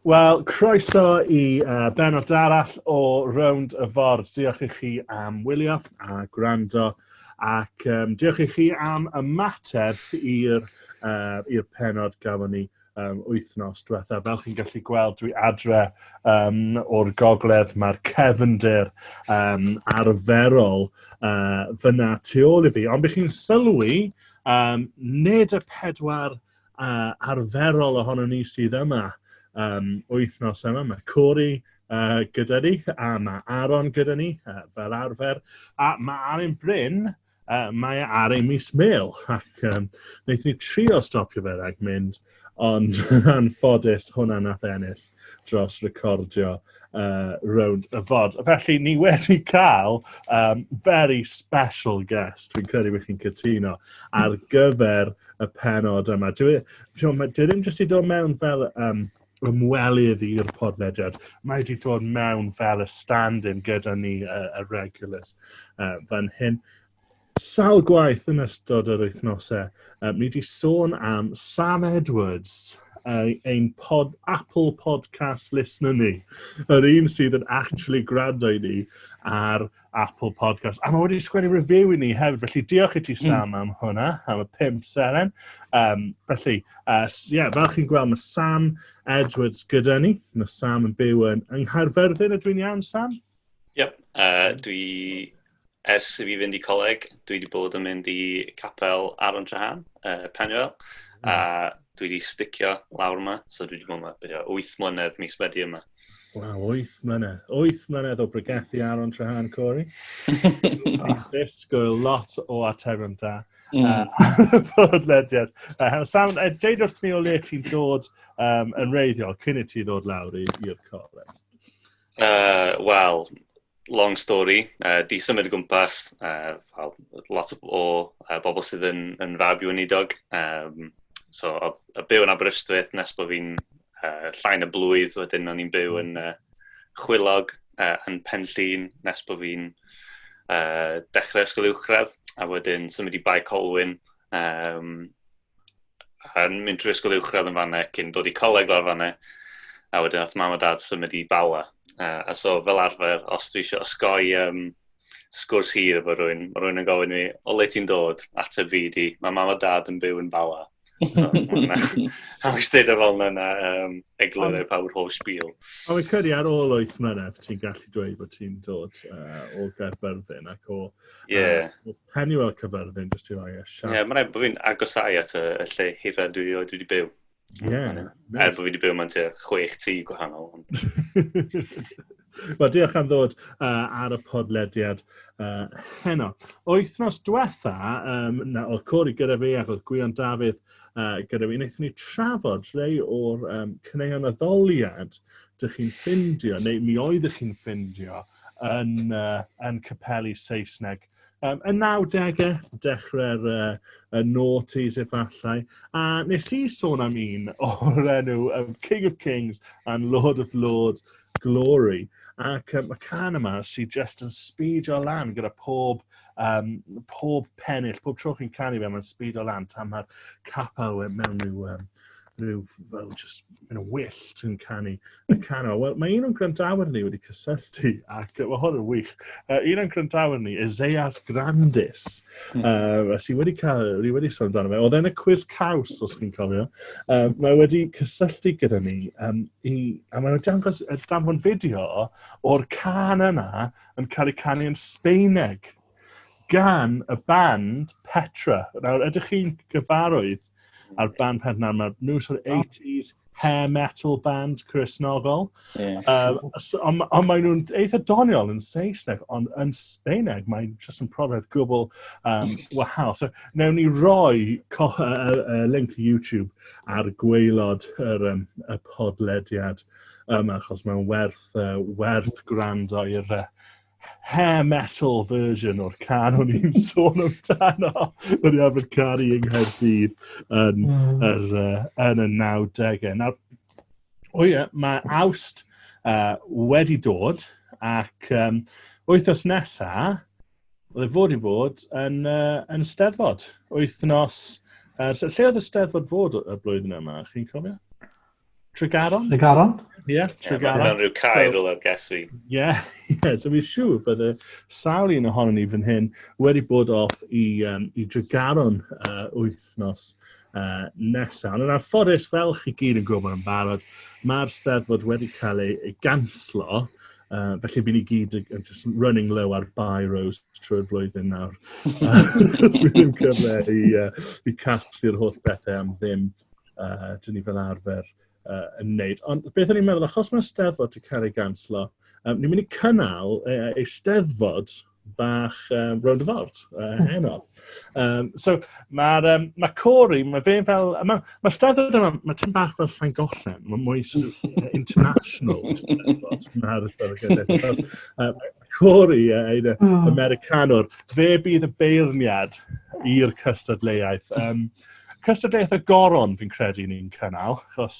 Wel, croeso i benod arall o Rownd Y Ford. Diolch i chi am wylio a gwrando ac diolch i chi am ymateb i'r penod gafon ni wythnos diwetha. Fel chi'n gallu gweld, dwi adre o'r gogledd, mae'r cefndir arferol fyna tu ôl i fi. Ond bych chi'n sylwi, nid y pedwar arferol ohono ni sydd yma wythnos yma. Mae Cori gyda ni, a mae Aron gyda ni fel arfer, a mae Aron Bryn, mae ar ei mis Mel, ac wnaethon ni trio stopio fe rhag mynd, ond anffodus hwnna nath ennill dros recordio Rownd Y Ford. Felly ni wedi cael very special guest, fi'n credu bych chi'n cytuno, ar gyfer y penod yma. Dwi ddim jyst i dod mewn fel ymwelydd i'r podlediad. Mae wedi dod mewn fel y stand-in gyda ni y regulars fan hyn. Sawl gwaith yn ystod yr wythnosau, ni wedi sôn am Sam Edwards, ein Apple Podcast listener ni, yr un sydd yn actually gwrando i ni ar Apple Podcast. A mae wedi sgwennu review i ni hefyd, felly diolch i ti Sam am hwnna, am y 5 seren. Felly, fel chi'n gweld, mae Sam Edwards gyda ni. Mae Sam yn byw yn Nghaerfyrddin, ydw i'n iawn, Sam? Yep, ers i fi fynd i coleg, dwi wedi bod yn mynd i capel Aron Treharne, Penwell, a dwi wedi sticio lawr yma, so dwi wedi bod yma 8 mlynedd mis wedi yma. Waw, 8 mlynedd. 8 mlynedd o bregethu Aron Treharne, Cori. Disgwyl lot o atebion da. Podlediad. Sam, deud wrth mi o le ti'n dod yn reiddiol cyn i ti ddod lawr i'r coleg? Wel, long story. Di symud o gwmpas, lot o bobl sydd yn fab i weinidog. So, o byw yn Aberystwyth nes bod fi'n llain y blwydd, wedyn o'n i'n byw yn Chwilog yn Penllyn nes bod fi'n dechrau ysgol uwchradd, a wedyn symud i Bai Colwyn yn mynd trwy ysgol uwchradd yn fanna cyn dod i coleg o'r fanna, a wedyn oedd mam a dad symud i Bala. A so fel arfer, os dwi eisiau osgoi sgwrs hir efo rhywun, mae rhywun yn gofyn i mi, o le ti'n dod? Ateb fi di, mae mam a dad yn byw yn Bala. So, a mi styd fel yna eglur paw'r holl sbiel. A fi'n credu ar ôl 8 mlynedd, ti'n gallu dweud bod ti'n dod o Gaerfyrddin ac o Penwell Cyfyrddin, jyst i roi y siap. Ie, mae'n rhaid bod fi'n agosau at y lle hira dwi wedi byw. Er bod fi wedi byw mewn 6 tŷ gwahanol. Wel, diolch am ddod ar y podlediad heno. Wythnos diwetha, oedd Cori gyda fi ac oedd Gwion Dafydd gyda fi, wnaethon ni trafod rhai o'r cyneuon addoliad dych chi'n ffindio, neu mi oeddech chi'n ffindio yn capelu Saesneg. Y 90au, dechrau'r noughties efallai, a nes i sôn am un o'r enw King of Kings and Lord of Lords Glory, ac mae can yma sydd just yn sbeidio lan gyda pob pennill, pob tro chi'n canu fe, mae'n sbeidio lan tan mae'r capel mewn rhyw fel just yn wyllt yn canu y canol. Wel, mae un o'n grandawyr ni wedi cysylltu, ac mae hwn yn wych. Un o'n grandawyr ni, Ezeas Grandis, sydd wedi sôn amdano fe. Oedd e'n y quiz caws, os chi'n cofio. Mae wedi cysylltu gyda ni, a mae'n dangos danfon fideo o'r can yna yn cael ei canu yn Sbaeneg gan y band Petra. Nawr, ydych chi'n gyfarwydd ar band Petra? Mae nhw sort of 80s hair metal band Cristnogol. Ond maen nhw'n eitha doniol yn Saesneg, ond yn Sbaeneg mae'n just yn profiad gwbl wahanol. So, newn ni roi link to YouTube ar gwaelod y podlediad yma, achos mae'n werth gwrando i'r hair metal version o'r can o'n i'n sôn amdano. O'n i arfer caru yng Nghaerdydd yn y 90au. Nawr, mae Awst wedi dod, ac wythnos nesaf, oedd e fod i bod yn Steddfod. Wythnos, lle oedd y Steddfod fod y blwyddyn yma, chi'n cofio? Tregaron? Tregaron? Ie, Treharne. Mae'n rhyw cair o'r ges fi. Ie, so fi'n siŵr bydd y sawl un ohonon ni fan hyn wedi bod off i Treharne wythnos nesaf. Ond yn anffodus, fel chi gyd yn gwybod yn barod, mae'r Steddfod wedi cael ei ganslo, felly bydd ni gyd yn just running low ar buy-rows trwy'r flwyddyn nawr. Dwi ddim cyfle i casglu'r holl bethau am ddim dyn ni fel arfer yn wneud. Ond beth o'n i'n meddwl, achos mae'r Steddfod wedi cael ei ganslo, ni'n mynd i cynnal ei Steddfod bach Rownd Y Ford heno. So mae Cori, mae fe'n fel, mae Steddfod yma, mae tym bach fel Llangollen, mae mwy sort of international Steddfod. Cori, ein Americanwr, fe bydd y beirniad i'r Cystadleuaeth. Cystadleuaeth y goron fi'n credu ni'n cynnal, achos,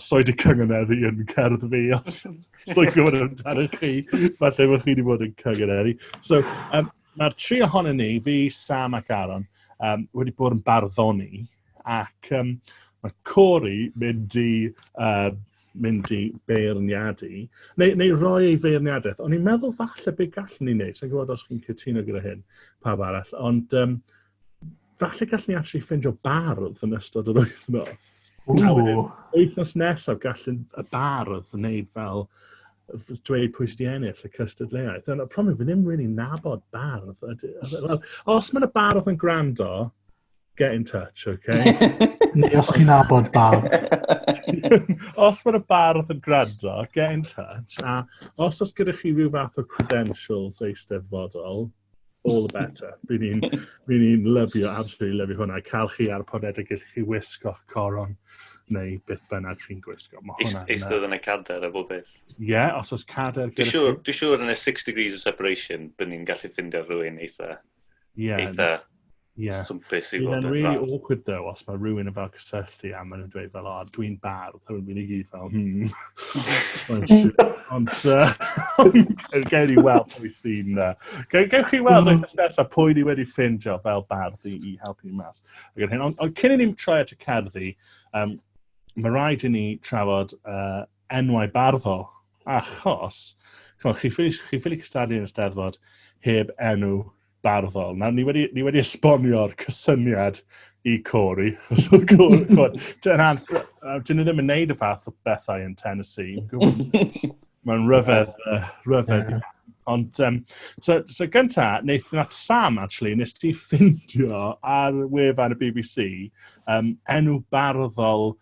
soed y cynghaneddu yn cerdd fi, os dwi'n gwybod amdano chi, falle bod chi wedi bod yn cynghaneddu. So, mae'r tri ohonyn ni, fi, Sam ac Aron, wedi bod yn barddoni, ac mae Cori mynd i beirniadu, neu roi ei feirniadaeth, ond i'n meddwl falle beth gallwn ni wneud, sa'n gwybod os chi'n cytuno gyda hyn, pawb arall, ond falle gallwn ni actually ffindio bardd yn ystod yr wythnos. Wythnos nesaf gallwn y bardd wneud fel dweud pwy sydd wedi ennill y Cystadleuaeth. Ond y problem, fi ddim really nabod bardd. Os mae'n y bardd yn gwrando, get in touch, okay? Neu os chi'n nabod bardd. Os mae'n y bardd yn gwrando, get in touch. A os gyda chi rhyw fath o credentials eisteddfodol, all the better. Bydd ni'n absolutely lyfio hwnna. Cael chi ar podlediad gallwch chi wisgo coron neu beth bynnag chi'n gwisgo. Eistedd yn y cader a bob beth. Ie, os oes cader... Dwi'n siŵr yn y 6 degrees of separation bydd ni'n gallu ffindio rhywun eitha swmpus i fod yn really awkward though os mae rhywun yn fel cysylltu a maen nhw'n dweud fel, dwi'n bardd, dwi'n mynd i gyd fel, Ond gawn ni weld pwy sy'n... Gewch chi weld oes nesaf pwy ni wedi ffindio fel bardd i helpu ni mas. Ond cyn i ni'n troi at y cerddi, mae rhaid i ni trafod enwau barddol, achos chi ffili cystadlu yn y Steddfod heb enw barddol. Nawr, ni wedi esbonio'r cysyniad i Cori. Dyn nhw ddim yn neud y fath o bethau yn Tennessee. Mae'n rhyfedd. Ond, so gynta, nath Sam, actually, nes ti ffindio ar wefan y BBC enw barddol,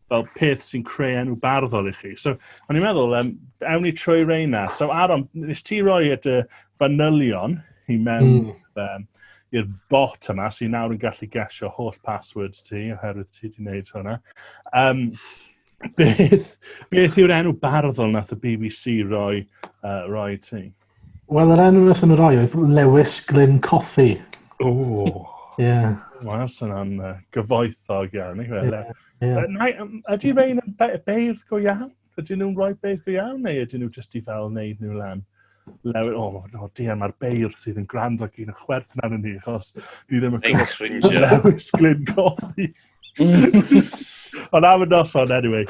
fel peth sy'n creu enw barddol i chi. So, o'n i'n meddwl, ewn ni trwy reina. So, Aron, nes ti roi y fanylion i mewn i'r bot yma, sy'n nawr yn gallu gesio holl passwords ti, oherwydd ti wedi gwneud hwnna. Beth yw'r enw barddol nath y BBC roi ti? Wel, yr enw nath yn roi oedd Lewis Glyn Coffey. Ie. Wel, sy'n gyfoethog iawn. Ydy rhain yn beirdd go iawn? Ydyn nhw'n rhoi beirdd go iawn, neu ydyn nhw jyst i fel wneud nhw lan? Mae'r beirdd sydd yn gwrando ac un y chwerth na ni, achos ni ddim yn gwybod Lewis Glyn Coffey. Ond am y noson, anyway.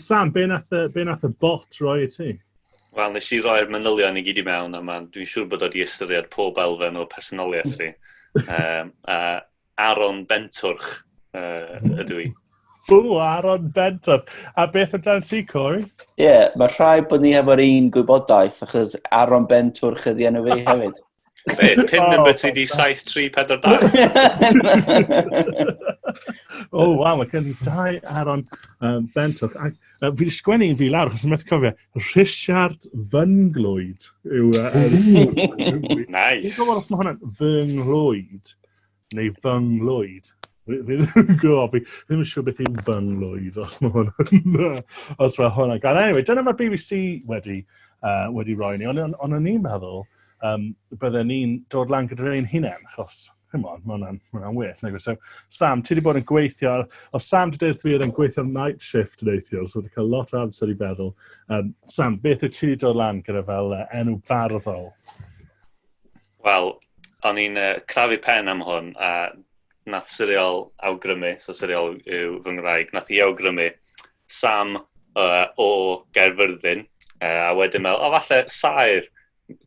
Sam, be nath y bot roi i ti? Wel, nes i roi'r manylion i gyd i mewn, a dwi'n siŵr bod wedi ystyried pob elfen o personoliaeth fi. Aron Bentwrch ydw i. Aron Bentwrch. A beth amdano ti, Cori? Ie, mae rhaid bod ni efo'r un gwybodaeth, achos Aron Bentwrch ydi enw fi hefyd. Pin number ti di 7342. Waw, mae gen i 2 Aron Bentwrch. Fi wedi sgwennu un fi lawr, achos dwi'n meddwl cofio, Richard Fynglwyd. Nice. Dwi'n gwybod os mae hwnna'n Fynglwyd, neu Fynglwyd. Fi ddim yn siŵr beth yw'n Fynglwyd, os mae hwnna'n gael. Anyway, dyna mae'r BBC wedi roi ni, ond o'n i'n meddwl, bydden ni'n dod lan gyda'r un hunain, achos, mae hwnna'n well. So, Sam, ti wedi bod yn gweithio, os Sam wedi dweud fi oedd yn gweithio night shift neithio, so wedi cael lot o amser i feddwl. Sam, beth wyt ti wedi dod lan gyda fel enw barddol? Wel, o'n i'n crafu pen am hwn, a nath serial awgrymu, so serial yw fy Ngwraig, nath i awgrymu Sam o Gaerfyrddin, a wedyn meddwl, o falle Saer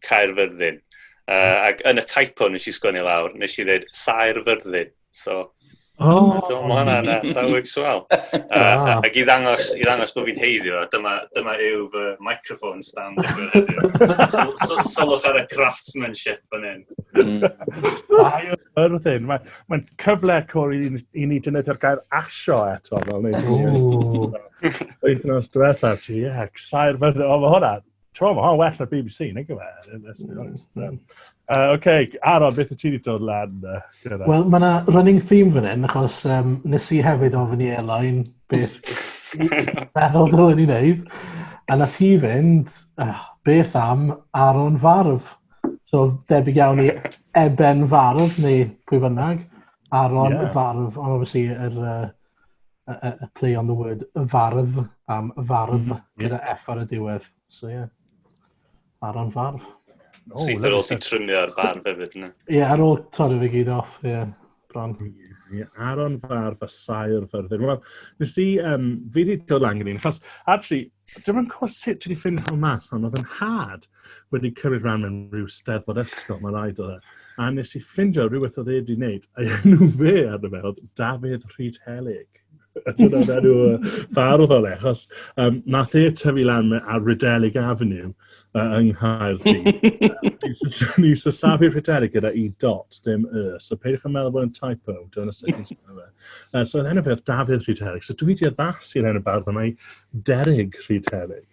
Caerfyrddin. Ac yn y typo nes i sgwennu lawr, nes i ddweud Saerfyrddin. So, mae hwnna'n daweg swel. Ac i ddangos bod fi'n heiddio, dyma yw fy microphone stand. Sylwch ar y craftsmanship fan hyn. Saerfyrddin. Mae'n cyfle cor i ni defnyddio'r gair asio eto. Wythnos diwethaf, Saerfyrddin. O, mae hwnna. Mae hwnna'n well na BBC, neu gyfer. OK, Aron, beth y ti wedi dod lan? Wel, mae yna running theme fan hyn, achos nes i hefyd ofyn i Elain beth meddwl dylen ni wneud. A nath hi fynd, beth am Aron Farf? So, debyg iawn i Eben Farf, neu pwy bynnag. Aron Farf, ond obviously y play on the word farf, am farf, gyda F ar y diwedd. So, Aron Farf. Sydd ar ôl ti'n trymio ar barf hefyd, yna. Ar ôl torri fi gyd off, bron. Aron Farf a Saerfyrddin. Wel, nes i, fi wedi dod lan gyda'n achos, actually, dim yn gwybod sut dwi wedi ffind hwn mas, ond oedd yn had wedi cymryd rhan mewn rhyw steddfod ysgol, mae rhaid o dde. A nes i ffindio rhywbeth oedd wedi wneud, a enw fe arno fe oedd Dafydd Rhydhelig. Dyna'n enw fardd o le, achos nath e tyfu lan ar Rydelig Avenue yng Nghaerdydd. Ni sysafu Rydelig gyda i dot, dim so peidiwch yn meddwl bod yn typo, dyna sut ni'n sôn fe. So oedd enw fe oedd Dafydd Rhydelig, so dwi wedi addasu'r enw bardd yma i Derig Rhydelig.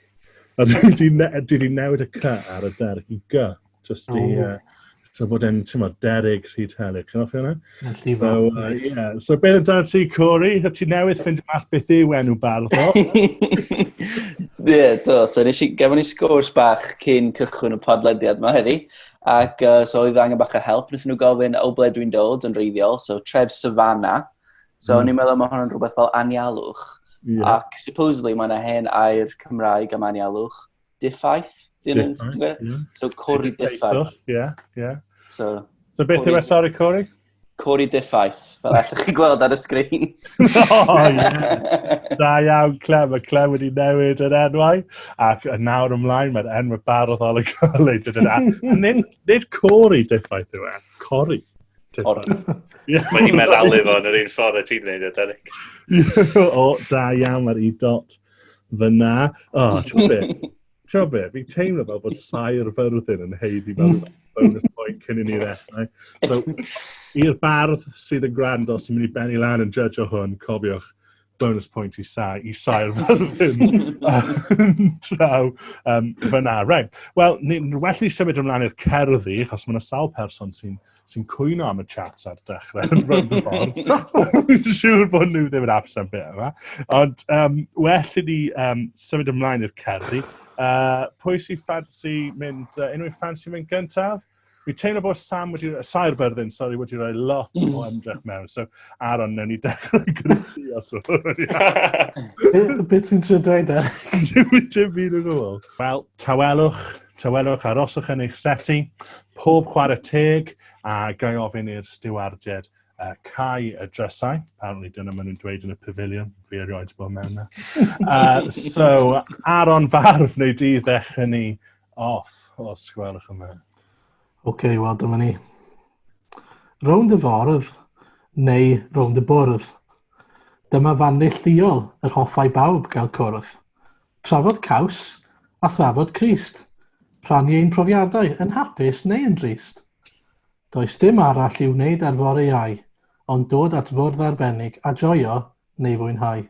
A dwi wedi newid y cy ar y derig i gy, just i... So bod e'n, ti'n modd, Derig Rhydhelig. Yn offi hwnna? So beth amdano ti, Corey? Hy ti newydd ffindio mas beth yw enw bardd o? Do. So nes i gefon ni sgwrs bach cyn cychwyn y podlediad yma heddi. Ac so oedd angen bach o help. Nes nhw gofyn o ble dwi'n dod yn reiddiol. So tref Savannah. So ni'n meddwl mae hwnna'n rhywbeth fel anialwch. Ac supposedly mae yna hen air Cymraeg am anialwch. Diffaith. So Cori Diffaith. So beth yw e, sorry, Corey? Cori Diffaith, fel allwch chi gweld ar y sgrin. Da iawn, Clem. Mae Clem wedi newid yn enwau. Ac nawr ymlaen, mae'r enw barddol yn cael ei dod. Nid Cori Diffaith yw e, Cori Diffaith. Mae di meddalu fo yn yr un ffordd y ti'n gwneud y Derek. Da iawn, mae'r i dot fyna. Ti'n be, fi'n teimlo fel bod Saerfyrddin yn heiddi fel bonus point cyn i ni ddechrau. So, i'r bardd sydd yn gwrando sy'n mynd i benni lan yn judge o hwn, cofiwch bonus point i Saerfyrddin traw fyna. Right. Wel, ni'n well ni symud ymlaen i'r cerddi, achos mae yna sawl person sy'n cwyno am y chats ar dechrau yn Rownd Y Ford. Siŵr bod nhw ddim yn absent bit yma. Ond well i ni symud ymlaen i'r cerddi. Pwy sy'n ffansi mynd, unrhyw ffansi mynd gyntaf? Fi'n teimlo bod Saerfyrddin, wedi rhoi lot o ymdrech mewn. So, Aron, newn ni dechrau gyda ti os Beth sy'n trio dweud e? Dim byd yn gwybod. Wel, tawelwch, aroswch yn eich seti, pob chwarae teg, a gai ofyn i'r stiwardiad cau y drysau. Apparently, dyna maen nhw'n dweud yn y pavilion. Fi erioed bod mewn na. So, Aron Farf, neu di ddechrau ni off o sgwelwch yma. OK, wel, dyma ni. Rownd y Ford, neu Rownd y Bwrdd. Dyma fan neilltuol yr hoffai bawb gael cwrdd. Trafod caws a thrafod Crist. Rhannu ein profiadau yn hapus neu yn drist. Does dim arall i'w wneud ar fore iau, ond dod at fwrdd arbennig a joio neu fwynhau.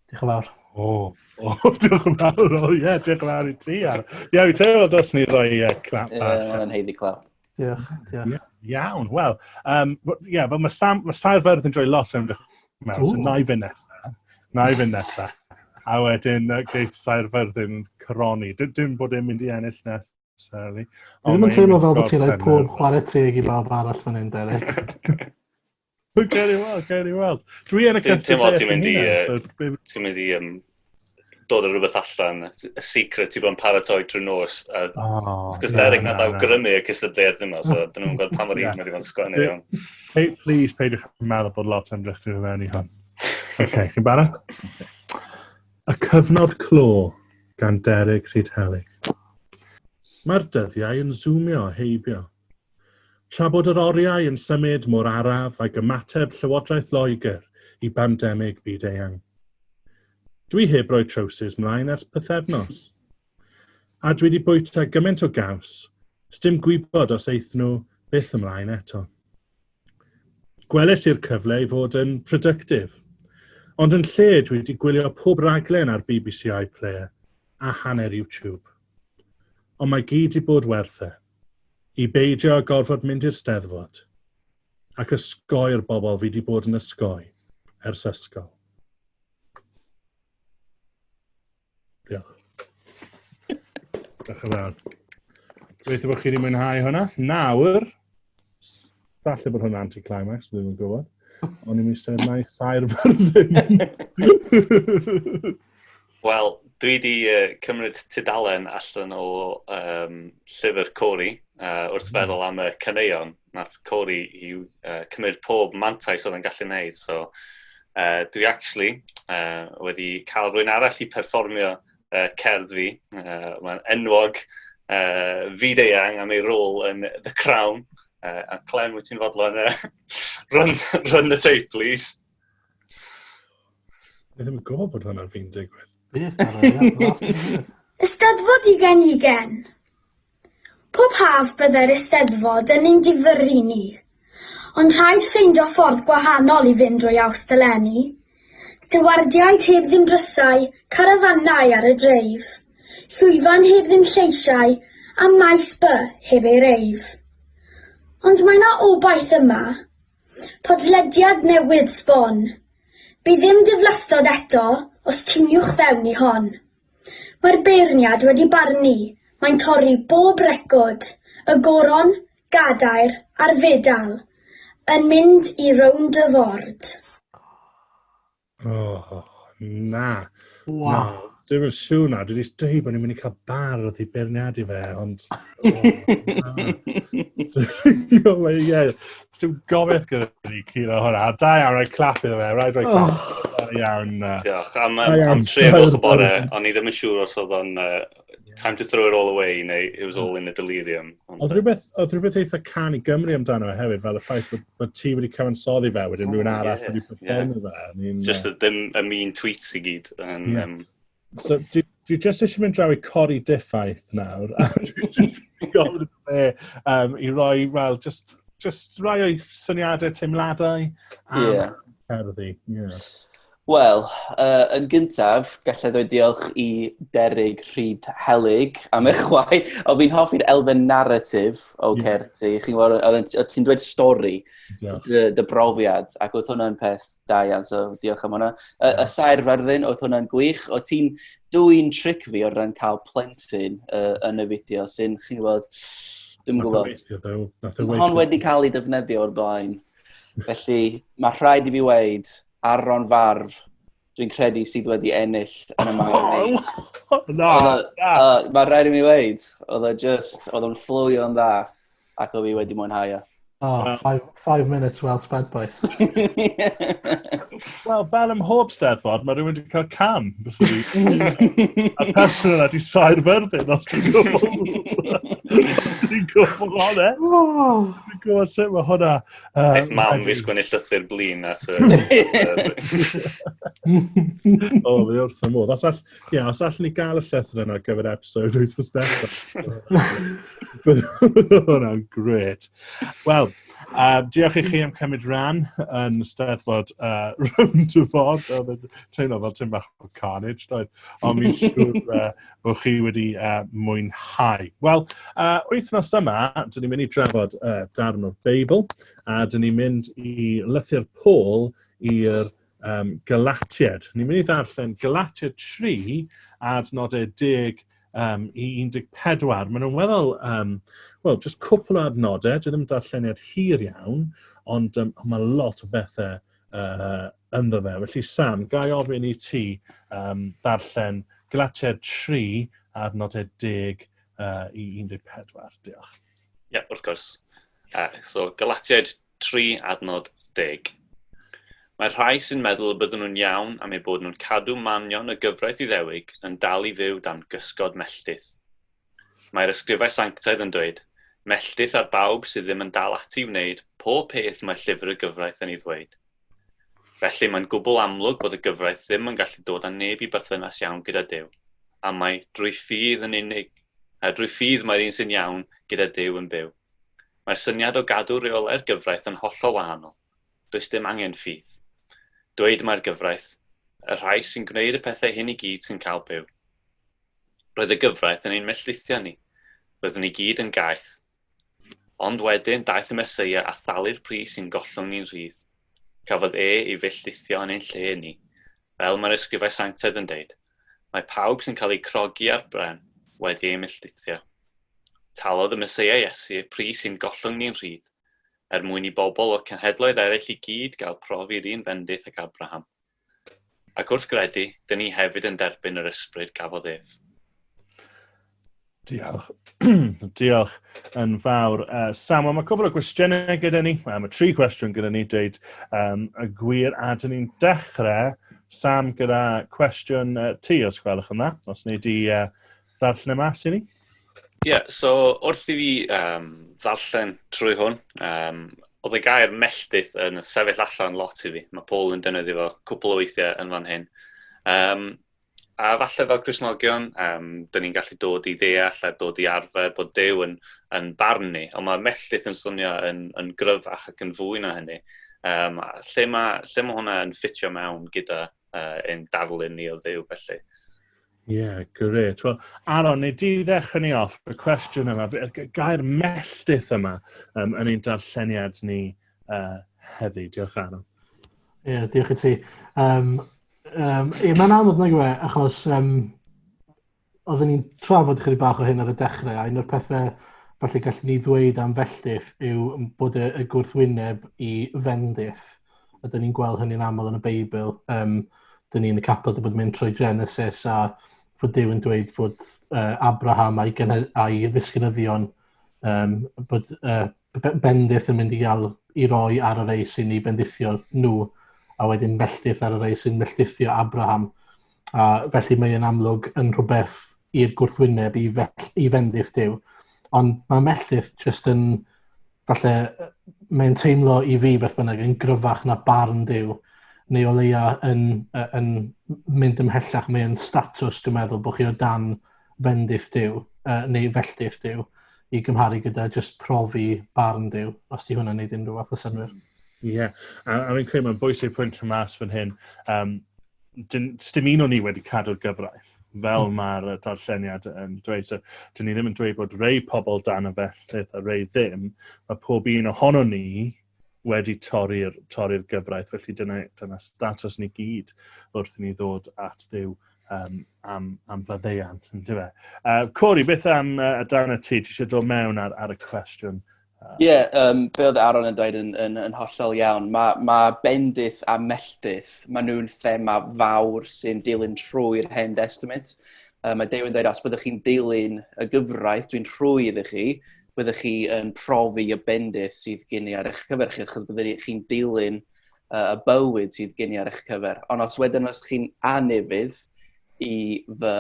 Diolch yn fawr. Diolch yn fawr. Diolch yn fawr i ti. Fi'n teimlo dos ni roi clap bach. Mae'n heiddi clap. Diolch. Iawn, wel. Mae Saerfyrddin yn droi lot o'n mewn, so na i fynd nesaf. A wedyn, geith Saerfyrddin coroni. Dim bod e'n mynd i ennill necessarily. Ddim yn teimlo fel bod ti'n rhoi pob chwarae teg i bawb arall fan hyn, Derek. Gael i weld. Dwi yn y cyntaf ti'n mynd i dod o rhywbeth allan, y secret i bod yn paratoi trwy nos. Cos Derek nad awgrymu y Cystadleuaeth yma, so dyn nhw'n gweld pa mor un wedi bod yn sgwennu iawn. Please, peidiwch yn meddwl bod lot ymdrech trwy fewn i hwn. OK, chi'n barod? Y cyfnod clo gan Derek Rhydhelig. Mae'r dyddiau yn zoomio heibio. Tra bod yr oriau yn symud mor araf ac ymateb Llywodraeth Loegr i bandemig byd eang. Dwi heb roi trowsus mlaen ers pythefnos. A dwi wedi bwyta gymaint o gaws, sdim gwybod os eith nhw byth ymlaen eto. Gweles i'r cyfle i fod yn productif, ond yn lle dwi wedi gwylio pob raglen ar BBC iPlayer a hanner YouTube. Ond mae gyd i bod werth e, i beidio a gorfod mynd i'r steddfod, ac ysgoi'r bobl fi wedi bod yn ysgoi ers ysgol. Diolch. Diolch yn fawr. Gobeithio bod chi wedi mwynhau hwnna. Nawr, falle bod hwnna'n anti-climax, dwi'n gwybod. Ond i'n eistedd mai sair fyrddin. Wel, dwi wedi cymryd tudalen allan o llyfr Cori wrth feddwl am y caneuon. Nath Cori i cymryd pob mantais oedd yn gallu gwneud. So, dwi actually wedi cael rhywun arall i perfformio cerdd fi. Mae'n enwog fyd-eang am ei rôl yn The Crown. A Clement, wyt ti'n fodlon run the tape, please? Ni ddim yn gwybod bod hwnna'n fi'n digwydd. Eisteddfod 20. Pob haf byddai'r eisteddfod yn ein difyru ni, ond rhaid ffeindio ffordd gwahanol i fynd drwy Awst-eleni. Stewardiaid heb ddim drysau, carafannau ar y dreif, llwyfan heb ddim lleisiau, a maes by heb ei reif. Ond mae yna obaith yma, podlediad newydd sbon. Bydd ddim diflastod eto os tiniwch fewn i hon. Mae'r beirniad wedi barnu, mae'n torri bob recod, y goron, gadair a'r fedal, yn mynd i Rownd Y Ford. Oh, na. Wow. No. Dwi'n yn siŵr na, dwi wedi dweud bod ni'n mynd i cael bardd i beirniadu fe, ond... Dwi'n gobeith gyda ni cyn o hwnna. Da iawn, rhaid clap iddo fe, rhaid clap. Da iawn. Diolch. Am 3 o'r bore, o'n i ddim yn siŵr os oedd o'n time to throw it all away, neu it was all in a delirium. Oedd rhywbeth eitha can i Gymru amdano fe hefyd, fel y ffaith bod ti wedi cyfansoddi fe, wedyn rhywun arall wedi performio fe. Just ddim y mean tweets i gyd. So, dwi just eisiau mynd draw i codi diffaith nawr, a dwi just gofyn fe i roi, wel, just rai o'i syniadau teimladau am cerddi. Wel, yn gyntaf, gallai ddweud diolch i Derek Rhydhelig am eich chwaith. O, fi'n hoffi'r elfen narratif o cerddi. Chi'n gwybod, ti'n dweud stori, dy brofiad, ac oedd hwnna'n peth da iawn, so diolch am hwnna. Y sair fyrddin, oedd hwnna'n gwych. O ti'n dwi'n tric fi o ran cael plentyn yn y fideo, sy'n, chi'n gwybod, dwi'n gwybod. Hon wedi cael ei defnyddio o'r blaen. Felly, mae rhaid i fi weid, Aron farf, dwi'n credu sydd wedi ennill yn y maen. Mae rhaid i mi weid, oedd o'n fflwio'n dda, ac o fi wedi mwynhau. 5 minutes well spent, boys. Wel, fel ym mhob steddfod, mae rhywun wedi cael cam. A person yna di sair fyrddin, os dwi'n gwybod. Dwi'n gwybod hwnna. Dwi'n gwybod sut mae hwnna. Eith mam fi sgwennu llythyr blin at O, fi wrth y modd. Os allan ni gael y llythyr yna gyfer episode wythnos nesaf. Hwnna'n gret. Wel, diolch i chi am cymryd ran yn Steddfod Rownd Y Ford. Oedd yn teimlo fel tym bach o carnage, doedd. Ond mi'n siŵr bod chi wedi mwynhau. Wel, wythnos yma, dyn ni'n mynd i drafod darn o'r Beibl, a dyn ni'n mynd i lythyr Paul i'r Galatied. Ni'n mynd i ddarllen Galatied 3 adnodau 10 i 14. Maen nhw'n weddol, just cwpl o adnodau, dwi ddim yn darlleniad hir iawn, ond mae lot o bethau ynddo fe. Felly Sam, gai ofyn i ti darllen Galatied 3 adnodau 10 i 14. Diolch. Wrth gwrs. So, Galatied 3 adnod 10. Mae rhai sy'n meddwl y bydden nhw'n iawn am eu bod nhw'n cadw manion y gyfraith Iddewig yn dal I fyw dan gysgod melltith. Mae'r ysgrifau sanctaidd yn dweud, melltith ar bawb sydd ddim yn dal ati I wneud pob peth mae llyfr y gyfraith yn ei ddweud. Felly mae'n gwbl amlwg bod y gyfraith ddim yn gallu dod â neb I berthynas iawn gyda Duw, a mae drwy ffydd mae'r un sy'n iawn gyda Duw yn byw. Mae'r syniad o gadw reolau'r gyfraith yn hollol wahanol. Does dim angen ffydd. Dweud mae'r gyfraith, y rhai sy'n gwneud y pethau hyn I gyd sy'n cael byw. Roedd y gyfraith yn ein melltithio ni. Roeddwn ni gyd yn gaeth. Ond wedyn daeth y Meseia a thalu'r pris sy'n gollwng ni'n rhydd. Cafodd ei felltithio yn ein lle ni. Fel mae'r ysgrifau sanctaidd yn deud, mae pawb sy'n cael ei crogi ar bren wedi ei melltithio. Talodd y Meseia Iesu pris sy'n gollwng ni'n rhydd, mwyn I bobl o cenhedloedd eraill I gyd gael profi'r un bendith ag Abraham. Ac wrth gredu, dyn ni hefyd yn derbyn yr ysbryd gafodd ef. Diolch. Diolch yn fawr. Sam, mae cwbl o gwestiynau gyda ni. Mae 3 cwestiwn gyda ni dweud y gwir, a dyn ni'n dechrau, Sam, gyda cwestiwn ti, os gwelwch yn dda, os ni wedi ddarllen y mas I ni. So wrth I fi ddarllen trwy hwn, oedd y gair melltith yn sefyll allan lot I fi. Mae Paul yn defnyddio fo cwbl o weithiau yn fan hyn. A falle fel Cristnogion, dyn ni'n gallu dod I ddeall a dod I arfer bod Duw yn barn ni, ond mae melltith yn swnio yn gryfach ac yn fwy na hynny. Lle mae hwnna yn ffitio mewn gyda ein darlun ni o Dduw felly. Gret. Wel, Aron, neu di ddechrau ni off y cwestiwn yma, y gair melltith yma yn ein darlleniad ni heddi. Diolch, Aron. Diolch I ti. Mae'n anodd na gwe, achos oedden ni'n trafod chydig bach o hyn ar y dechrau, a un o'r pethau falle gallwn ni ddweud am felltith yw bod y gwrthwyneb I fendith. A dyn ni'n gweld hynny'n aml yn y Beibl. Dyn ni'n y capod bod mynd trwy Genesis a fod Duw yn dweud fod Abraham a'i ddisgynyddion bod bendith yn mynd I roi ar y rei sy'n I bendithio nhw. A wedyn melltith ar y rei sy'n melltithio Abraham. A felly mae'n amlwg yn rhywbeth i'r gwrthwyneb I fendith Duw. Ond mae melltith jyst yn, falle, mae'n teimlo I fi beth bynnag yn gryfach na barn Duw. Neu o leia yn mynd ymhellach, mae'n statws, dwi'n meddwl, bod chi o dan fendith Duw, neu felltith Duw, I gymharu gyda jyst profi barn Duw, os di hwnna'n neud unrhyw fath o synwyr. A fi'n credu mae'n bwysig pwynt y mas fan hyn. Dim un o ni wedi cadw'r gyfraith, fel mae'r darlleniad yn dweud. So, dyn ni ddim yn dweud bod rei pobl dan y felltith a rei ddim. Mae pob un ohono ni wedi torri'r gyfraith, felly dyna status ni gyd wrth I ni ddod at Dduw am faddeuant. Cori, beth am dan y ti? Ti eisiau dod mewn ar y cwestiwn? Be oedd Aron yn dweud yn hollol iawn. Mae bendith a melltith, maen nhw'n thema fawr sy'n dilyn trwy'r Hen Testament. Mae Duw yn dweud, os byddwch chi'n dilyn y gyfraith dwi'n trwy iddo chi, byddwch chi yn profi y bendith sydd gen I ar eich cyfer chi, achos byddwch chi'n dilyn y bywyd sydd gen I ar eich cyfer. Ond os chi'n anifydd I fy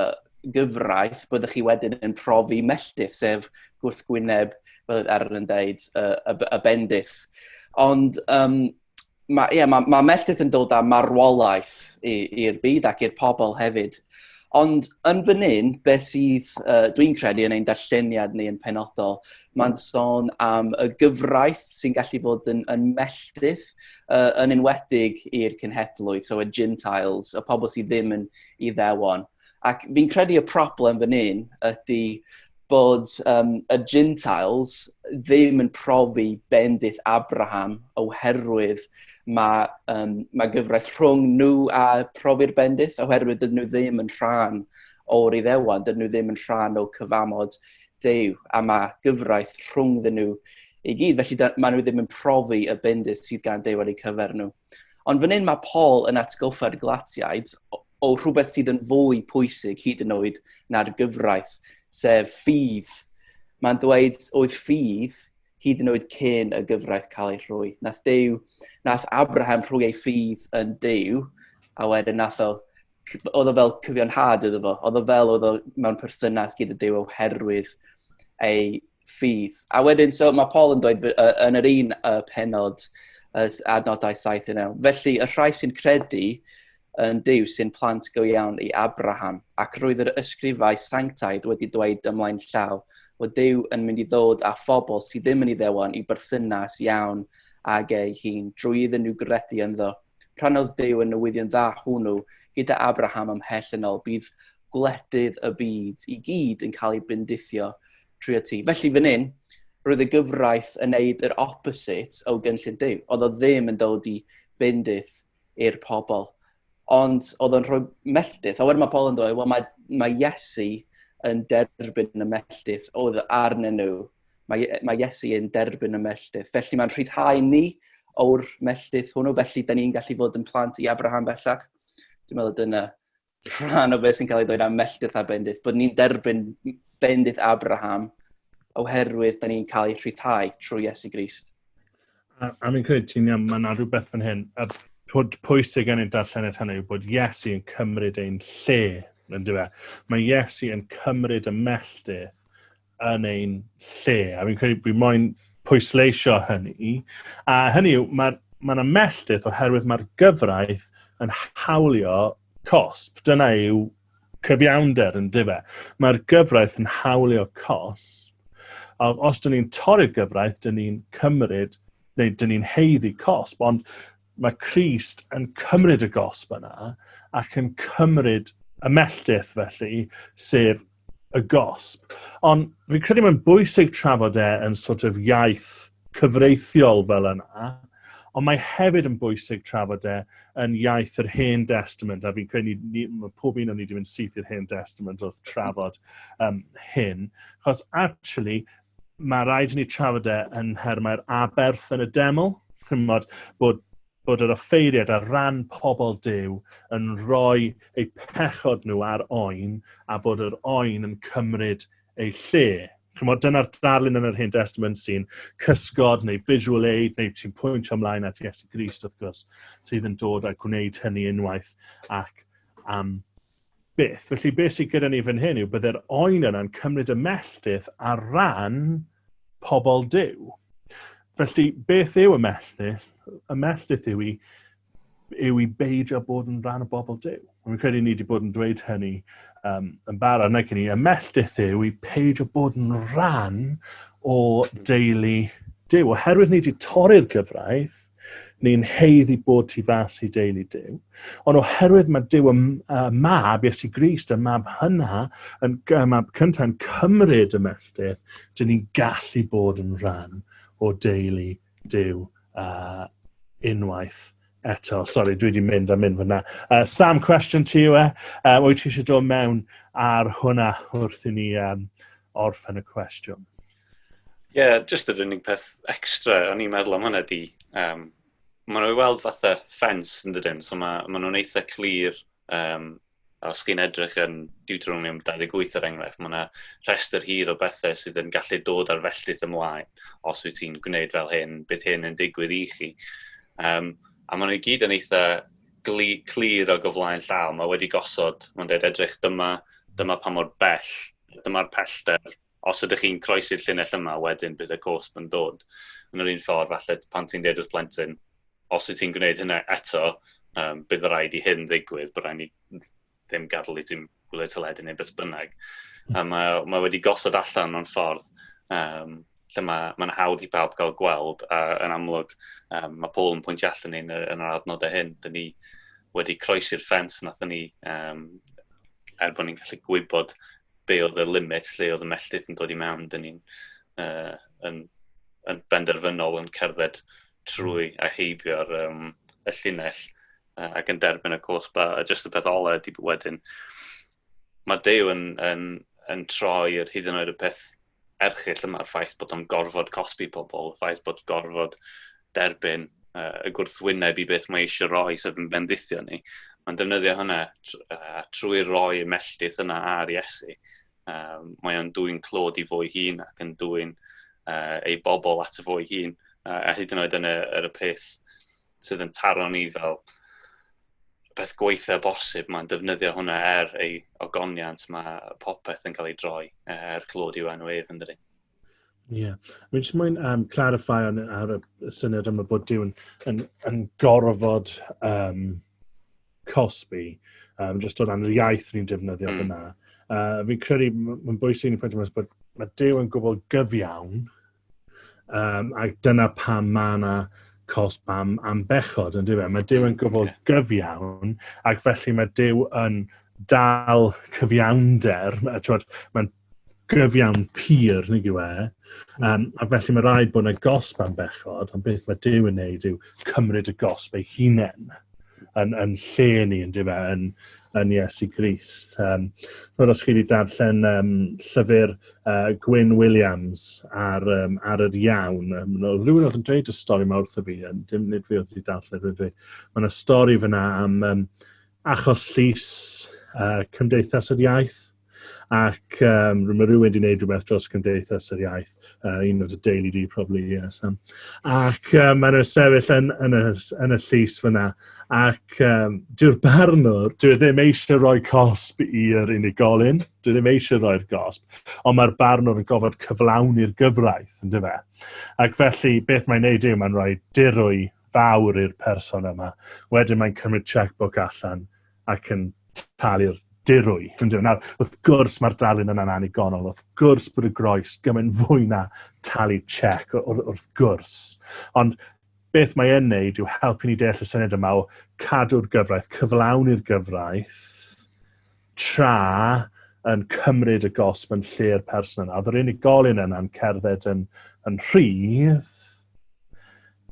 gyfraith, byddwch chi wedyn yn profi melltith, sef gwrthwyneb fel Aron yn dweud, y bendith. Ond mae melltith yn dod â marwolaeth i'r byd ac i'r pobl hefyd. Ond yn fan hyn, beth sydd dwi'n credu yn ein darlleniad ni yn penodol, mae'n sôn am y gyfraith sy'n gallu fod yn melltith yn enwedig i'r cenhedloedd, so y Gentiles, y pobl sydd ddim yn Iddewon. Ac fi'n credu y problem fan hyn ydy bod y Gentiles ddim yn profi bendith Abraham oherwydd mae gyfraith rhwng nhw a profi'r bendith, oherwydd dydyn nhw ddim yn rhan o'r Iddewon, dydyn nhw ddim yn rhan o cyfamod Duw, a mae gyfraith rhwngddyn nhw I gyd, felly maen nhw ddim yn profi y bendith sydd gan Duw ar eu cyfer nhw. Ond fan hyn mae Paul yn atgoffa'r Galatiaid o rhywbeth sydd yn fwy pwysig hyd yn oed na'r gyfraith, sef ffydd. Mae'n dweud oedd ffydd hyd yn oed cyn y gyfraith cael ei rhoi. Nath Abraham rhoi ei ffydd yn Duw, a wedyn oedd o fel cyfiawnhad iddo fo. Oedd o mewn perthynas gyda Duw oherwydd ei ffydd. A wedyn, so mae Paul yn dweud yn yr un penod, adnodau 7 9. Felly, y rhai sy'n credu yn Duw sy'n plant go iawn i Abraham, ac roedd yr ysgrifau sanctaidd wedi dweud ymlaen llaw, bod Duw yn mynd i ddod â phobl sydd ddim yn ei ddewon i berthynas iawn ag ei hun, drwy iddyn nhw gredu ynddo. Pranodd Duw yn newyddion dda hwnnw gyda Abraham ymhell yn ôl, bydd gwledydd y byd i gyd yn cael ei bendithio trwy y ti. Felly fan hyn, roedd y gyfraith yn neud yr opposite o gynllun Duw. Oedd o ddim yn dod i bendith i'r pobl. Ond oedd o'n rhoi melltith. A wedyn mae Paul yn dweud, wel mae Iesu yn derbyn y melltith oedd arnyn nhw. Mae Iesu yn derbyn y melltith. Felly mae'n rhyddhau ni o'r melltith hwnnw. Felly, da ni'n gallu fod yn plant i Abraham bellach. Dwi'n meddwl dyna rhan o beth sy'n cael ei dweud am melltith a bendith. Bod ni'n derbyn bendith Abraham oherwydd da ni'n cael ei rhyddhau trwy Iesu Grist. A mi'n credu ti'n iawn, mae yna rhywbeth fan hyn. Pwysig yn ein darllened hynny yw bod Iesu yn cymryd ein lle, yn dweud. Mae Iesu yn cymryd y melltith yn ein lle. A mi'n credu bod moyn pwysleisio hynny. A hynny yw, mae yna melltith oherwydd mae'r gyfraith yn hawlio cosp. Dyna yw cyfiawnder yn dweud. Mae'r gyfraith yn hawlio cosp. A os dyn ni'n torri'r gyfraith, dyn ni'n cymryd, neu dyn ni'n heiddi cosp, ond mae Crist yn cymryd y gosb yna ac yn cymryd y melltith felly, sef y gosb. Ond fi'n credu mae'n bwysig trafod yn sort of iaith cyfreithiol fel yna, ond mae hefyd yn bwysig trafod yn iaith yr Hen Testament, a fi'n credu mae pob un o'n ni wedi mynd syth i'r Hen Testament wrth trafod hyn, achos actually, mae rhaid ni trafod yn mae'r aberth yn y deml, bod yr offeiriad ar ran pobl Duw yn rhoi eu pechod nhw ar oen, a bod yr oen yn cymryd eu lle. Dyna'r darlun yn yr Hen Testament sy'n cysgod neu visual aid, neu sy'n pwyntio ymlaen at Iesu Grist, wrth gwrs, sydd yn dod a gwneud hynny unwaith ac beth. Felly beth sydd gyda ni fan hyn yw byddai'r oen yna'n cymryd y melltith ar ran pobl Duw. Felly, beth yw y melltith? Y melltith yw i beidio bod yn rhan o bobl Duw. Mi'n credu ni wedi bod yn dweud hynny yn barod nag ni. Y melltith yw i beidio bod yn rhan o deulu Duw. Oherwydd ni wedi torri'r gyfraith, ni'n heiddi bod tu fas i deulu Duw. Ond oherwydd mae Duw mab, Iesu Grist, y mab hynna, mab cyntaf yn cymryd y melltith, dyn ni'n gallu bod yn rhan o deulu Duw unwaith eto. Sori, dwi wedi mynd fyna. Sam, cwestiwn ti yw wyt ti eisiau dod mewn ar hwnna wrth i ni orffen y cwestiwn? Ie, just yr unig peth extra o'n i'n meddwl am hwnna di. Maen nhw'n weld fatha ffens yn dydyn, so maen nhw'n eitha clir, os chi'n edrych yn Deuteronomium 28 er enghraifft, mae yna rhestr hir o bethau sydd yn gallu dod ar felltith ymlaen, os wyt ti'n gwneud fel hyn, bydd hyn yn digwydd i chi. A maen nhw'n gyd yn eitha clir o gyflaen llaw, mae wedi gosod, mae'n dweud edrych dyma pa mor bell, dyma'r pellter. Os ydych chi'n croesi'r llinell yma, wedyn bydd y cosp yn dod. Yn yr un ffordd, falle pan ti'n deud wrth plentyn, os wyt ti'n gwneud hynna eto, bydd rhaid i hyn ddigwydd, bydd rhaid ni ddim gadael i ti'n gwylio teledu neu beth bynnag. Mae wedi gosod allan mewn ffordd lle mae'n hawdd i bawb gael gweld, a yn amlwg mae Paul yn pwyntio allan ni yn yr adnodau hyn. Dyn ni wedi croesi'r ffens nathon ni bod ni'n gallu gwybod be oedd y limit, lle oedd y melltith yn dod i mewn. Dyn ni'n yn benderfynol yn cerdded trwy a heibio'r y llinell ac yn derbyn y cosb. A jyst y peth ola ydi wedyn, mae Duw yn troi'r hyd yn oed y peth erchyll yma'r ffaith bod o'n gorfod cosbi pobl, y ffaith bod gorfod derbyn y gwrthwyneb i beth mae eisiau roi, sef yn bendithio ni. Mae'n defnyddio hynna trwy roi y melltith yna ar Iesu. Mae o'n dwy'n clod i fwy hun ac yn dwy'n ei bobl at y fo ei hun. A hyd yn oed yn y peth sydd yn taro ni fel beth gweithio bosib, mae'n defnyddio hwnna ei ogoniant, mae popeth yn cael ei droi clod i'w enwauedd yn dydi. Ie. Mi'n jyst mwyn clarify ar y syniad yma bod Duw yn gorfod cosbi, jyst o ran yr iaith ni'n defnyddio fyna. Fi'n credu, mae'n bwysig ni'n pwynt yma bod mae Duw yn gwybod gyfiawn, ac dyna pam mae yna cosb am bechod, yn dweud. Mae Duw yn gwybod gyfiawn, ac felly mae Duw yn dal cyfiawnder, mae'n gyfiawn pyr, nid yw e, a felly mae rhaid bod yna gosb am bechod, ond beth mae Duw yn neud yw cymryd y gosb ei hunain yn lle ni, yn dweud, yn Iesu Crist. Roedd os chi wedi darllen llyfr Gwyn Williams ar yr iawn. Rhywun oedd yn dweud y stori yma wrtho fi, dim nid fi oedd wedi darllen. Mae yna stori fyna am achos llys Cymdeithas yr Iaith. Ac mae rhywun wedi gwneud rhywbeth dros Cymdeithas yr Iaith, un o'r deulu di, probably, yes. Ac mae nhw'n sefyll yn y llys fyna, ac dyw'r barnwr, dwi ddim eisiau rhoi cosb i'r unigolyn, dwi ddim eisiau rhoi'r gosb, ond mae'r barnwr yn gofod cyflawni'r gyfraith, yn dyfa. Ac felly, beth mae'n neud yw, mae'n rhoi dirwy fawr i'r person yma. Wedyn mae'n cymryd checkbook allan ac yn talu'r dirwy. Nawr, wrth gwrs mae'r dalun yna'n anigonol, wrth gwrs bod y groes gymaint fwy na talu check wrth gwrs. Ond beth mae'n neud yw helpu ni deall y syniad yma o cadw'r gyfraith, cyflawni'r gyfraith, tra yn cymryd y gosb yn lle'r person yna. Oedd yr unigolyn yna'n cerdded yn rhydd,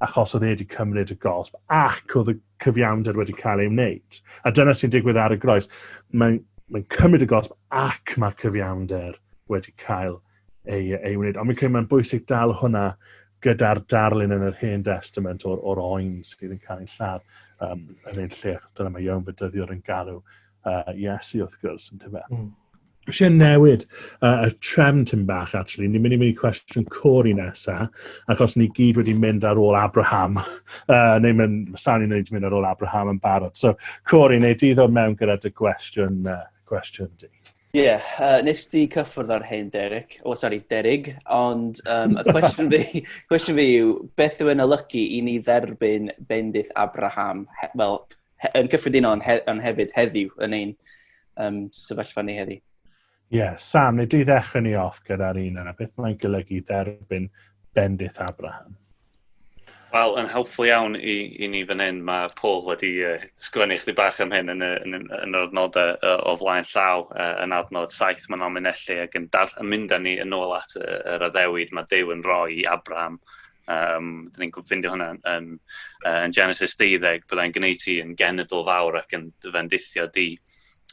achos oedd wedi cymryd y gosb, ac oedd y cyfiawnder wedi cael ei wneud. A dyna sy'n digwydd ar y groes. Mae'n cymryd y gosb ac mae cyfiawnder wedi cael ei wneud. Ond mi'n credu mae'n bwysig dal hwnna gyda'r darlun yn yr Hen Testament o'r oen sydd yn cael ei lladd yn ein lle. Dyna mae Iown Fedyddiwr yn galw Iesu wrth gwrs yn tyfa. Eisiau newid y trefn tym bach, actually. Ni'n mynd i cwestiwn Cori nesa, achos ni gyd wedi mynd ar ôl Abraham. Sa'n ni'n mynd ar ôl Abraham yn barod. So, Cori, neu di ddod mewn gyda dy gwestiwn di? Ie, nes di cyffwrdd ar hyn, Derek, ond y cwestiwn fi yw, beth yw yn olygu i ni dderbyn bendith Abraham, wel, yn cyffredinol ond hefyd heddiw yn ein sefyllfa ni heddi? Ie, Sam, neu di ddechrau ni off gyda'r un yna. Beth mae'n golygu dderbyn bendith Abraham? Wel, yn helpful iawn i ni fan hyn, mae Paul wedi sgwennu chdi bach am hyn yn yr adnodau o flaen llaw yn adnod 7 mae'n ominellu ac yn mynd â ni yn ôl at yr addewid mae Duw yn rhoi i Abraham. Dyn ni'n ffindio hwnna yn Genesis 12, byddai'n gwneud ti yn genedl fawr ac yn bendithio di.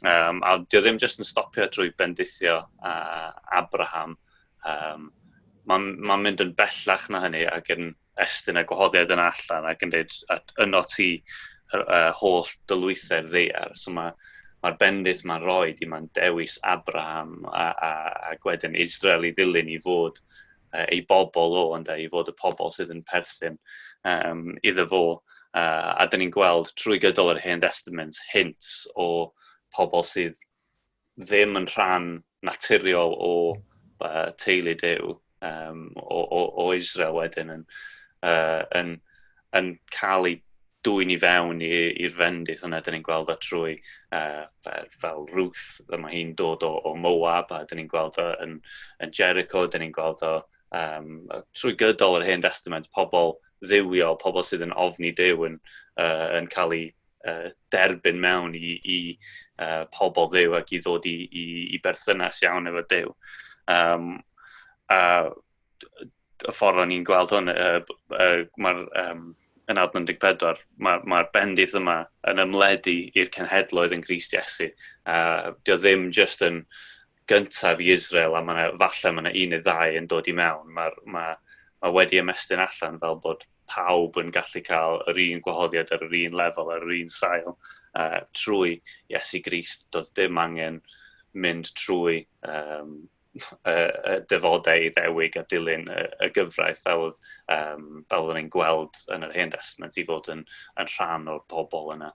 A dio ddim jyst yn stopio drwy bendithio Abraham. Mae'n mynd yn bellach na hynny ac yn estyn y gwahoddiad yna allan ac yn dweud yno ti holl dylwythau'r ddaear. So mae'r bendith mae'n rhoi mae'n dewis Abraham a wedyn Israel i ddilyn i fod ei bobl i fod y pobl sydd yn perthyn iddo fo. A dyn ni'n gweld trwy gydol yr Hen Testament hints o pobl sydd ddim yn rhan naturiol o teulu Duw o Israel wedyn yn cael ei dwy'n i fewn i'r fendith yna. Dyn ni'n gweld o trwy fel Ruth, mae hi'n dod o Moab, a dyn ni'n gweld o yn Jericho, dyn ni'n gweld o trwy gydol yr Hen Testament, pobl dduwiol, pobl sydd yn ofni Duw yn cael ei derbyn mewn i pobl Dduw ac i ddod i berthynas iawn efo Duw. Y ffordd o'n i'n gweld hwn, yn adnod 14, mae'r bendith yma yn ymledu i'r cenhedloedd yn Crist Iesu. Dio ddim jyst yn gyntaf i Israel, a falle mae yna 1 neu 2 yn dod i mewn. Mae wedi ymestyn allan fel bod pawb yn gallu cael yr un gwahoddiad ar yr un lefel, ar yr un sail, trwy Iesu Grist. Doedd dim angen mynd trwy dyfodau ddewig a dilyn y gyfraith fel oedden ni'n gweld yn yr hen testament i fod yn rhan o'r bobl yna.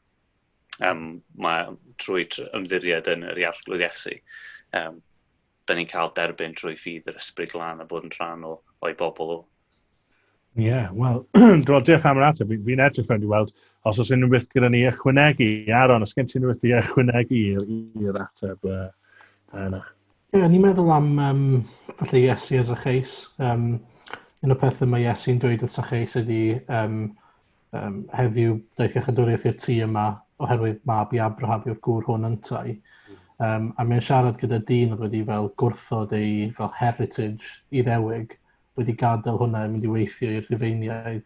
Trwy ymddiried yn yr arglwydd Iesu, da ni'n cael derbyn trwy ffydd yr ysbryd glân a bod yn rhan o'i bobl o. Ie, wel, diolch am yr ateb. Fi'n edrych fewn i weld os oes unrhyw beth gyda ni ychwanegu. Aron, os gen ti unrhyw beth i ychwanegu i'r ateb yna? Ie, ni'n meddwl am falle Iesu as a cheis. Un o pethau mae Iesu'n dweud wrth a cheis ydy heddiw daeth eich adwriaeth i'r tŷ yma oherwydd mab i Abraham yw'r gŵr hwn yntau. A mae'n siarad gyda dyn oedd wedi fel gwrthod ei fel heritage i ddewig, wedi gadael hwnna yn mynd i weithio i'r Rhufeiniaid.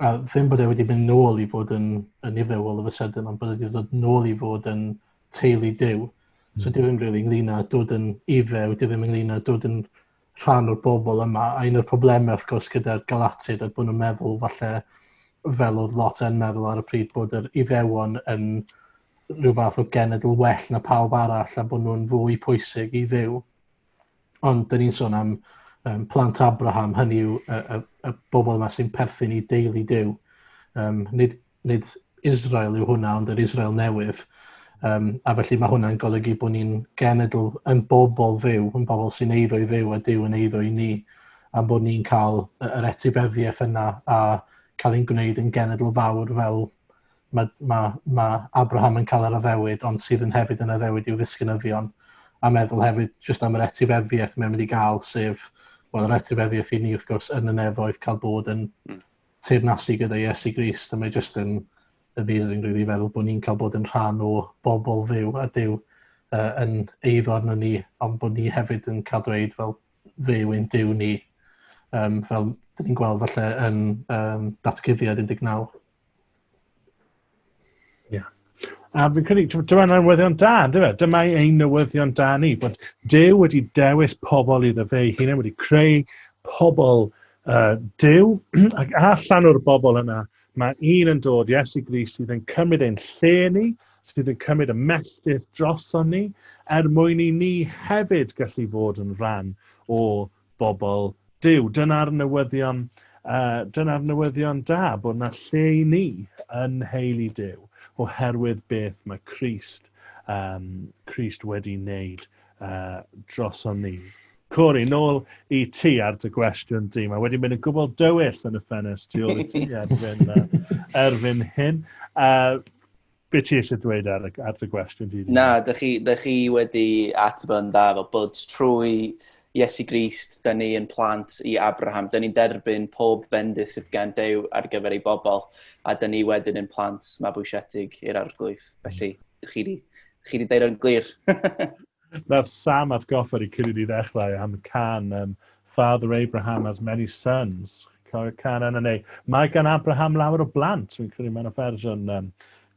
A ddim bod e wedi mynd nôl i fod yn iddewol o sydyn, ond bod e wedi dod nôl i fod yn teulu Duw. So di ddim rili ynglyn â dod yn iddew, di ddim ynglyn â dod yn rhan o'r bobl yma. A un o'r problemau, wrth gwrs, gyda'r Galatid oedd bod nhw'n meddwl falle fel oedd lot yn meddwl ar y pryd bod yr iddewon yn rhyw fath o genedl well na pawb arall a bod nhw'n fwy pwysig i ddyw. Ond dyn ni'n sôn am plant Abraham, hynny yw y bobl yma sy'n perthyn i deulu Duw. Nid Israel yw hwnna, ond yr Israel newydd. A felly mae hwnna'n golygu bod ni'n genedl yn bobl dduw, yn bobl sy'n eiddo i dduw a Duw yn eiddo i ni. A bod ni'n cael yr etifeddiaeth yna a cael ein gwneud yn genedl fawr fel mae Abraham yn cael yr addewid, ond sydd yn hefyd yn addewid i'w ddisgynyddion. A meddwl hefyd jyst am yr etifeddiaeth mae'n mynd i gael, sef yr etifeddiaeth i ni, wrth gwrs, yn y nefoedd cael bod yn teyrnasu gyda Iesu Grist. A mae jyst yn amazing, really, feddwl bod ni'n cael bod yn rhan o bobl dduw a Duw yn eiddo arno ni, ond bod ni hefyd yn cael dweud fel dduw ein Duw ni, fel dyn ni'n gweld falle yn datguddiad 19. A fi'n credu, dyma'n newyddion da, dyma ein newyddion da ni, bod Duw wedi dewis pobl iddo fe, hynny wedi creu pobl Duw, ac allan o'r bobl yna, mae un yn dod, Iesu Grist, sydd yn cymryd ein lle ni, sydd yn cymryd y melltith droson ni, mwyn i ni hefyd gallu fod yn rhan o bobl Duw. Dyna'r newyddion da, bod yna lle i ni yn heili Duw, oherwydd beth mae Crist wedi wneud droson ni. Cori, nôl i ti ar dy gwestiwn di. Mae wedi mynd yn gwbl dywyll yn y ffenest tu ôl i ti erbyn hyn. Be ti eisiau dweud ar dy gwestiwn di? Na, dych chi wedi ateb yn dda fel bod trwy Iesu Grist, da ni yn plant i Abraham, da ni'n derbyn pob bendith sydd gan Duw ar gyfer ei bobl, a da ni wedyn yn plant mabwysiedig i'r arglwydd. Felly, chi di deud o'n glir. Nath Sam atgoffa i cyn i ni ddechrau am can Father Abraham has many sons. Can yna neu. Mae gan Abraham lawer o blant. Fi'n credu mewn y fersiwn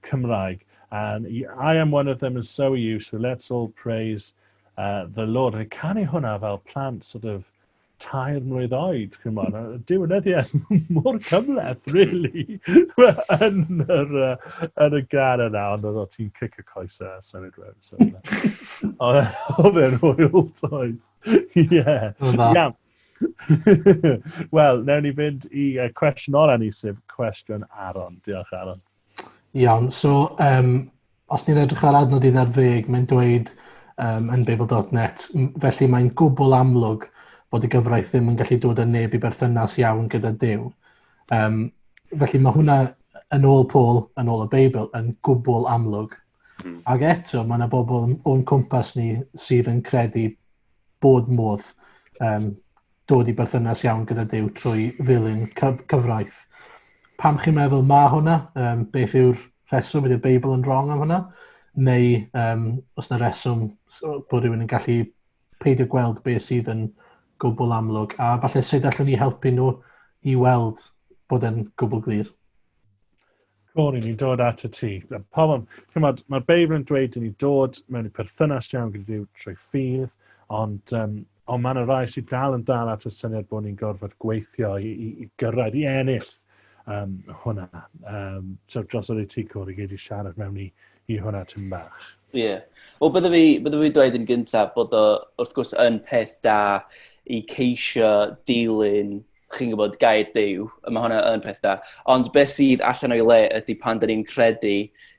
Cymraeg. And I am one of them and so are you. So let's all praise the Lord. And canu hwnna fel plant sort of 3 mlwydd oed, diwynyddiaeth mor cymleth, really, yn y gan yna, ond oedd ti'n cic y coesau a symud rownd. So, oedd e'n hwyl toedd. Ie. Iawn. Wel, newn ni fynd i cwestiwn ola ni, sef cwestiwn Aron. Diolch, Aron. Iawn, so os ni'n edrych ar adnod 11, mae'n dweud yn Beibl.net, felly mae'n gwbl amlwg fod y gyfraith ddim yn gallu dod â neb i berthynas iawn gyda Duw. Felly mae hwnna yn ôl Paul, yn ôl y Beibl, yn gwbl amlwg. Ac eto, mae yna bobl o'n cwmpas ni sydd yn credu bod modd dod i berthynas iawn gyda Duw trwy ddilyn cyfraith. Pam chi'n meddwl mae hwnna? Beth yw'r rheswm? Ydy'r Beibl yn wrong am hwnna? Neu os yna reswm bod rhywun yn gallu peidio gweld beth sydd yn gwbl amlwg, a falle sut allwn ni helpu nhw i weld bod yn gwbl glir. Cori, ni'n dod at y ti. Mae'r Beibl yn dweud ni dod mewn i perthynas iawn gyda Duw trwy ffydd, ond mae yna rai sydd dal at y syniad bod ni'n gorfod gweithio i gyrraedd, i ennill hwnna. So dros yr ti cwr i gyd i siarad mewn i hwnna tym bach. Ie. Wel, bydde fi dweud yn gyntaf bod o, wrth gwrs, yn peth da i ceisio dilyn, chi'n gwybod, gair Duw, a mae hwnna yn peth da. Ond beth sydd allan o'i le ydy pan dyn ni'n credu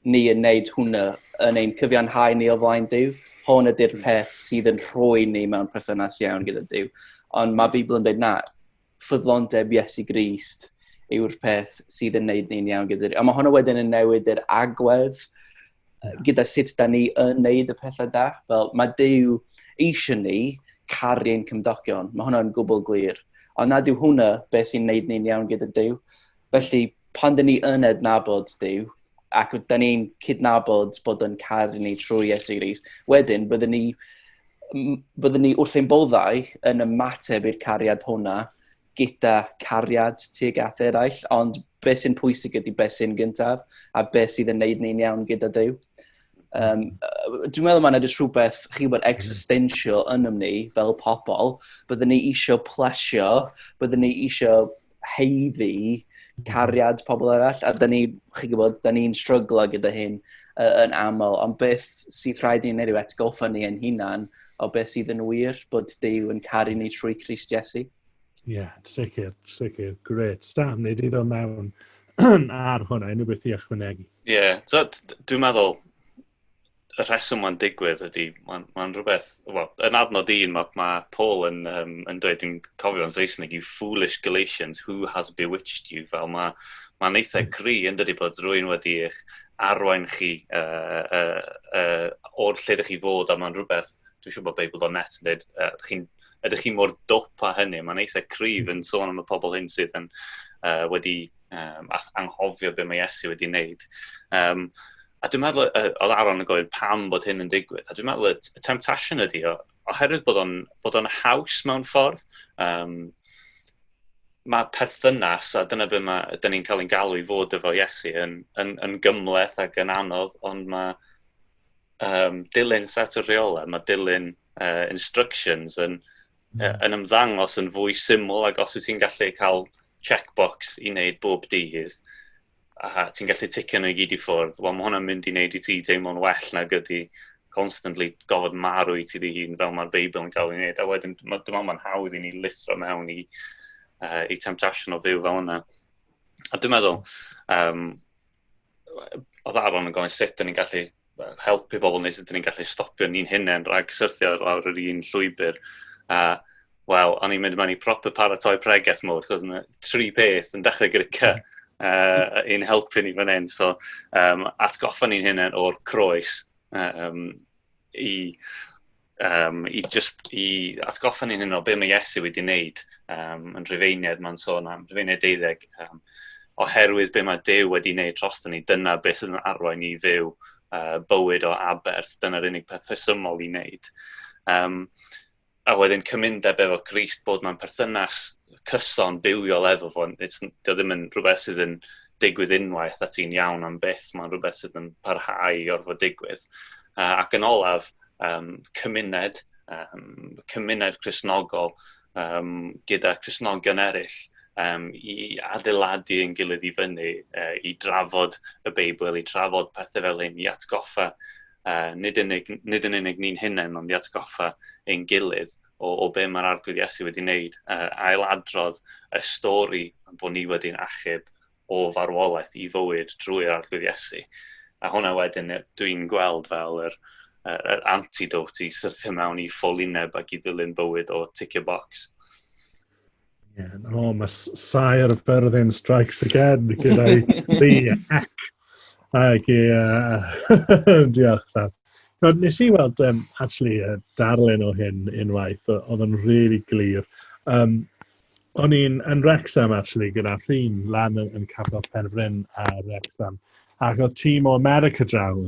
ni yn neud hwnna yn ein cyfiawnhau ni o flaen Duw. Hwn ydy'r peth sydd yn rhoi ni mewn perthynas iawn gyda Duw. Ond mae Bibl yn dweud na, ffyddlondeb Iesu Grist yw'r peth sydd yn neud ni'n iawn gyda Duw. A mae hwnna wedyn yn newid yr agwedd gyda sut da ni yn neud y pethau da. Fel, mae Duw eisiau ni caru ein cymdogion. Mae hwnna'n gwbl glir. Ond nad yw hwnna beth sy'n neud ni'n iawn gyda Duw. Felly, pan da ni yn adnabod Duw, ac da ni'n cydnabod bod yn caru ni trwy Iesu Grist, wedyn byddwn ni wrth ein boddau yn ymateb i'r cariad hwnna gyda cariad tuag at eraill, ond beth sy'n pwysig ydy beth sy'n gyntaf, a beth sydd yn neud ni'n iawn gyda Duw. Dwi'n meddwl mae'n edrych rhywbeth, chi'n bod, existential yn ni fel pobl, byddwn ni eisiau plesio, byddwn ni eisiau heiddi cariad pobl arall, a chi'n gwybod, da ni'n stryglo gyda hyn yn aml, ond beth sydd rhaid ni'n neud yw atgoffa ni yn hunan o beth sydd yn wir, bod Duw yn caru ni trwy Crist Iesu. Ie, sicr, gret. Stam, neu di ddod mewn ar hwnna, unrhyw beth i ychwanegu. Ie, so dwi'n meddwl, y rheswm mae'n digwydd ydy, mae'n rhywbeth, wel, yn adnod un, mae Paul yn dweud, dwi'n cofio yn Saesneg, you foolish Galatians, who has bewitched you, fel mae'n eitha cry yn dydy bod rwy'n wedi eich arwain chi o'r lle ydych chi fod, a mae'n rhywbeth, dwi'n siŵr bod Beibl o'n net yn dweud, ydych chi mor dwp a hynny, mae'n eitha cryf yn sôn am y pobl hyn sydd yn wedi anghofio be mae Iesu wedi wneud. A dwi'n meddwl, oedd Aron yn gofyn pam bod hyn yn digwydd, a dwi'n meddwl y temptation ydy, oherwydd bod o'n haws mewn ffordd, mae perthynas, a dyna beth dyn ni'n cael ein galw i fod efo Iesu yn gymleth ac yn anodd, ond mae dilyn set o rheolau, mae dilyn instructions yn ymddangos yn fwy syml, ac os wyt ti'n gallu cael checkbox i wneud bob dydd, a ti'n gallu ticio nhw i gyd i ffwrdd, wel mae hwnna'n mynd i wneud i ti deimlo'n well na gyda constantly gofod marw i ti hun fel mae'r Beibl yn cael ei wneud. A wedyn, dwi'n meddwl mae'n hawdd i ni lithro mewn i temptation o fyw fel hwnna. A dwi'n meddwl, oedd Aron yn gofyn sut ni'n gallu helpu bobl neu sut ni'n gallu stopio ni'n hunain rhag syrthio lawr yr un llwybr. Wel, o'n i'n mynd mewn i proper paratoi pregeth mode, chos yna 3 peth yn dechrau gyda C. Un helpu ni fan hyn, so atgoffa ni'n hunain o'r croes i atgoffa ni'n hunain o be mae Iesu wedi wneud yn Rhufeiniaid mae'n sôn am, Rhufeiniaid 12, oherwydd be mae Duw wedi wneud troston ni, dyna beth sydd yn arwain i fyw bywyd o aberth, dyna'r unig peth rhesymol i wneud. A wedyn cymundeb efo Crist bod mae'n perthynas cyson bywiol efo fo. Dio ddim yn rhywbeth sydd yn digwydd unwaith a ti'n iawn am byth, mae'n rhywbeth sydd yn parhau i orfod digwydd. Ac yn olaf, cymuned Cristnogol gyda Cristnogion eraill i adeiladu yn gilydd i fyny, i drafod y Beibl, i trafod pethau fel hyn, i atgoffa nid yn unig ni'n hunain, ond i atgoffa ein gilydd o be mae'r arglwydd Iesu wedi wneud, ailadrodd y stori bod ni wedi'n achub o farwolaeth i fywyd drwy'r arglwydd Iesu. A hwnna wedyn dwi'n gweld fel yr antidote i syrthio mewn i ffolineb ac i ddilyn bywyd o ticio box. Mae Sire of Berlin strikes again gyda'i ac. Diolch, Sam. Nes I weld darlun o hyn unwaith, oedd yn really glir. O'n i'n yn Wrexham, gyda ffrin lan yn Capel Penfryn a Wrexham. Ac oedd tîm o America draw,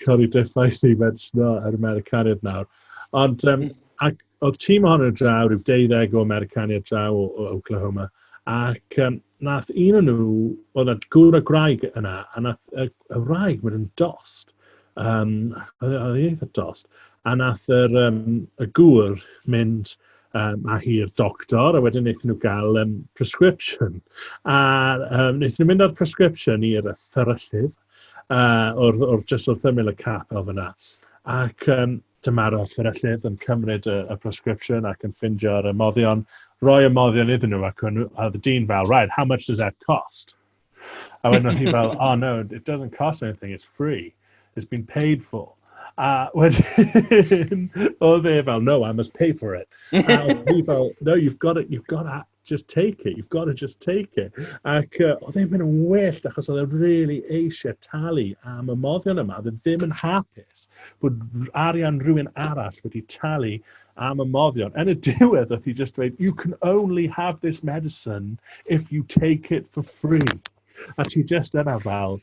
Cori diffaith i mentiono yr Americaniad nawr. Ond oedd tîm ohono draw, rhyw 12 o Americaniad draw o Oklahoma. Ac nath un o'n nhw, oedd y gŵr a graig yna, a nath y wraig mynd yn dost. Oedd ei eitha dost. A nath y gŵr mynd a hi'r doctor, a wedyn wnaethon nhw gael prescription. A wnaethon nhw mynd ar prescription i'r thyryllydd, just wrth ymyl y cap o fyna. Ac dyma'r thyryllydd yn cymryd y prescription ac yn ffindio'r ymoddion, roi ymoddion iddyn nhw, ac oedd y dyn fel, right, how much does that cost? A wedyn hi fel, oh no, it doesn't cost anything, it's free. It's been paid for. Wedyn, oedd e fel, no, I must pay for it. A hi fel, no, you've got to just take it. You've got to just take it. Ac oedd e'n mynd yn wyllt achos oedd e really eisiau talu am y moddion yma. Oedd e ddim yn hapus bod arian rhywun arall wedi talu am y moddion. Yn y diwedd, oedd hi just dweud, you can only have this medicine if you take it for free. A ti just yna fel,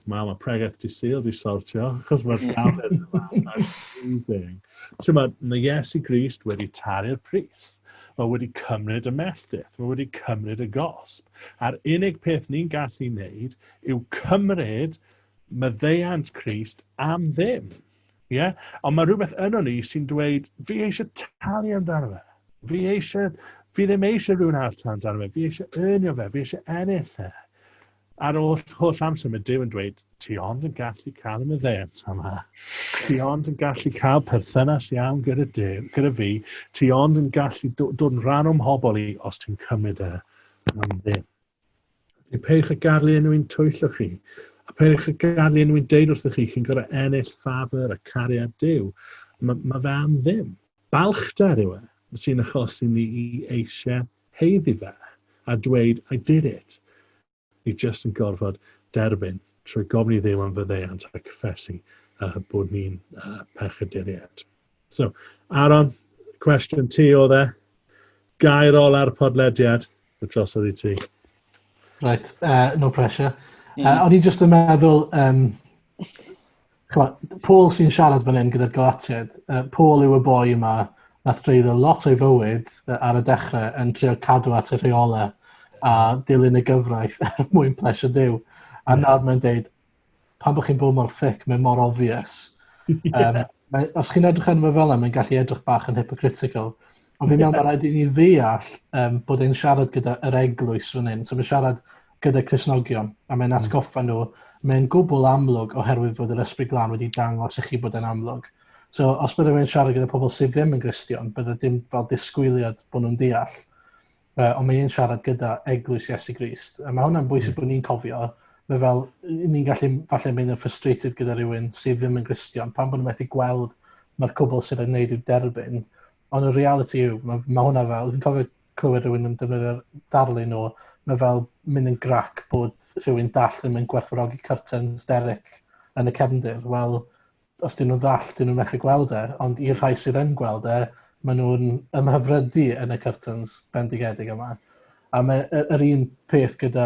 mae pregaeth di syl di sortio, achos mae'r dafod yma. Amazing. So mae Iesu Grist wedi talu'r pris. Mae wedi cymryd y melltith, mae wedi cymryd y gosb. A'r unig peth ni'n gallu wneud yw cymryd maddeuant Crist am ddim. Yeah? Ond mae rhywbeth yno ni sy'n dweud, fi eisiau talu amdano fe. Fi ddim eisiau rhywun arall talu amdano fe. Fi eisiau earnio fe, fi eisiau ennill fe. A'r holl amser mae Duw yn dweud, ti ond yn gallu cael y maddeuant yma. Ti ond yn gallu cael perthynas iawn gyda fi. Ti ond yn gallu dod yn rhan o'm hobol i os ti'n cymryd am ddim. Peidiwch a gadlu unrhyw'n twyllo chi. A peidiwch a gadlu unrhyw'n deud wrthych chi, chi'n gorau ennill ffafr a cariad Duw. Mae fe am ddim. Balchder yw sy'n achosi ni i eisiau heiddi fe a dweud, I did it. Ni just yn gorfod derbyn trwy gofyn i Dduw am faddeuant a cyffesu bod ni'n pechaduriad. So, Aron, cwestiwn ti o dde. Gair ol ar y podlediad, y drosodd i ti. Right, no pressure. O'n i just yn meddwl, Paul sy'n siarad fan hyn gyda'r Galatiad. Paul yw y boi yma nath dreiddio lot o'i fywyd ar y dechrau yn trio cadw at y rheolau a dilyn y gyfraith mwyn plesio Duw. A nawr mae'n deud, pan bod chi'n bod mor thick, mae'n mor obvious. Os chi'n edrych yn fel yna, mae'n gallu edrych bach yn hypocritical. Ond fi'n meddwl mae rhaid i ni ddeall bod e'n siarad gyda yr eglwys fan hyn. So mae'n siarad gyda Cristnogion, a mae'n atgoffa nhw. Mae'n gwbl amlwg oherwydd fod yr ysbryd glân wedi dangos i chi bod e'n amlwg. So os byddai mae'n siarad gyda pobl sydd ddim yn Gristion, byddai dim fel disgwyliad bod nhw'n deall. Ond mae'n siarad gyda eglwys Iesu Grist. A mae hwnna'n bwysig bod ni'n cofio, mae fel, ni'n gallu falle mynd yn frustrated gyda rhywun sydd ddim yn Gristion, pan bod nhw'n methu gweld mae'r cwbl sydd yn gwneud i'w derbyn. Ond y reality yw, mae hwnna fel, fi'n cofio clywed rhywun yn defnyddio'r darlun o, mae fel mynd yn grac bod rhywun dall ddim yn gwerthfawrogi curtains Derek yn y cefndir. Wel, os dyn nhw'n dall, dyn nhw'n methu gweld e, ond i'r rhai sydd yn gweld e, maen nhw'n ymhyfrydu yn y curtains bendigedig yma. A mae yr un peth gyda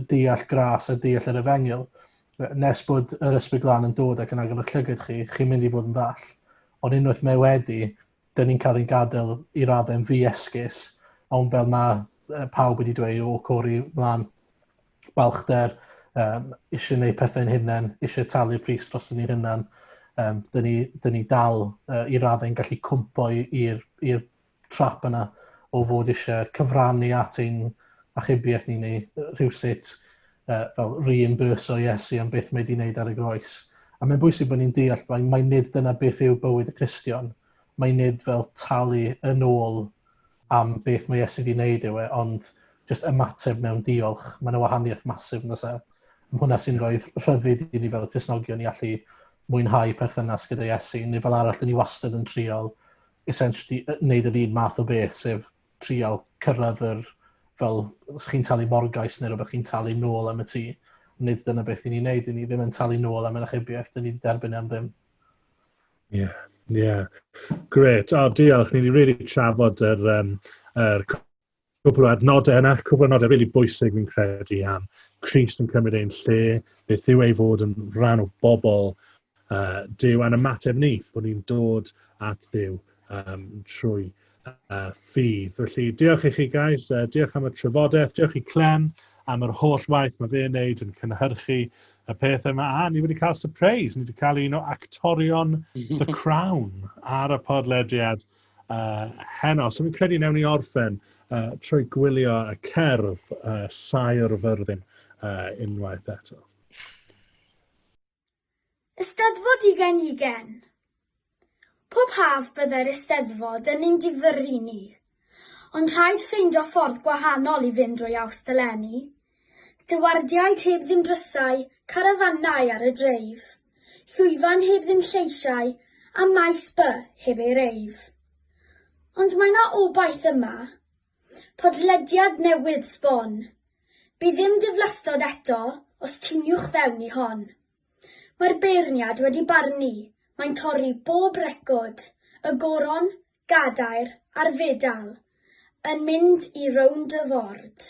deall gras a deall yr efengyl. Nes bod yr ysbryd glân yn dod ac yn agor y llygad chi, chi'n mynd i fod yn ddall. Ond unwaith mae wedi, dyn ni'n cael ei gadael i raddau'n fi-esgus, ond fel mae pawb wedi dweud o cori mlaen balchder, eisiau gwneud pethau'n hunain, eisiau talu'r pris dros ni'n hunain. Dyn ni dal i raddau'n gallu cwmpo i'r trap yna o fod eisiau cyfrannu at ein achubiaeth ni neu rhywsut fel reimburso Iesu am beth mae wedi wneud ar y groes. A mae'n bwysig bod ni'n deall, mae nid dyna beth yw bywyd y Cristion. Mae nid fel talu yn ôl am beth mae Iesu wedi wneud yw e, ond just ymateb mewn diolch. Mae'n wahaniaeth masif yn ysaf. Hwna sy'n rhoi rhyddid i ni fel Cristnogion i allu mwynhau perthynas gyda Iesu, neu fel arall, dyn ni wastad yn trial essentially wneud yr un math o beth, sef trial cyrraedd fel chi'n talu morgais neu rhywbeth chi'n talu nôl am y tŷ. Nid dyna beth i ni'n neud, ni ddim yn talu nôl am yn achubiaeth, dyn ni wedi derbyn am ddim. Yeah. Great. Diolch. Ni wedi really trafod yr cwbl o adnodau yna, cwbl o adnodau really bwysig fi'n credu am Crist yn cymryd ein lle, beth yw ei fod yn rhan o bobl Duw a'n ymateb ni, bod ni'n dod at Duw trwy ffydd. Felly, diolch i chi guys, diolch am y trafodaeth, diolch i Clem am yr holl waith mae fe'n neud yn cynhyrchu y peth yma. A ni wedi cael surprise, ni wedi cael un o actorion The Crown ar y podlediad heno. So mi'n credu newn ni orffen trwy gwylio y cerdd Saer Fyrddin unwaith eto. Eisteddfod 20 Pob haf byddai'r Eisteddfod yn ein difyrru ni, ond rhaid ffeindio ffordd gwahanol i fynd drwy Awst-eleni. Stewardiaid heb ddim drysau, carafannau ar y dreif, llwyfan heb ddim lleisiau, a maes by heb ei reif. Ond mae na obaith yma, podlediad newydd sbon. Bydd ddim diflastod eto os tiniwch fewn i hon. Mae'r beirniad wedi barnu, mae'n torri bob recod, y goron, gadair a'r fedal, yn mynd i Rownd Y Ford.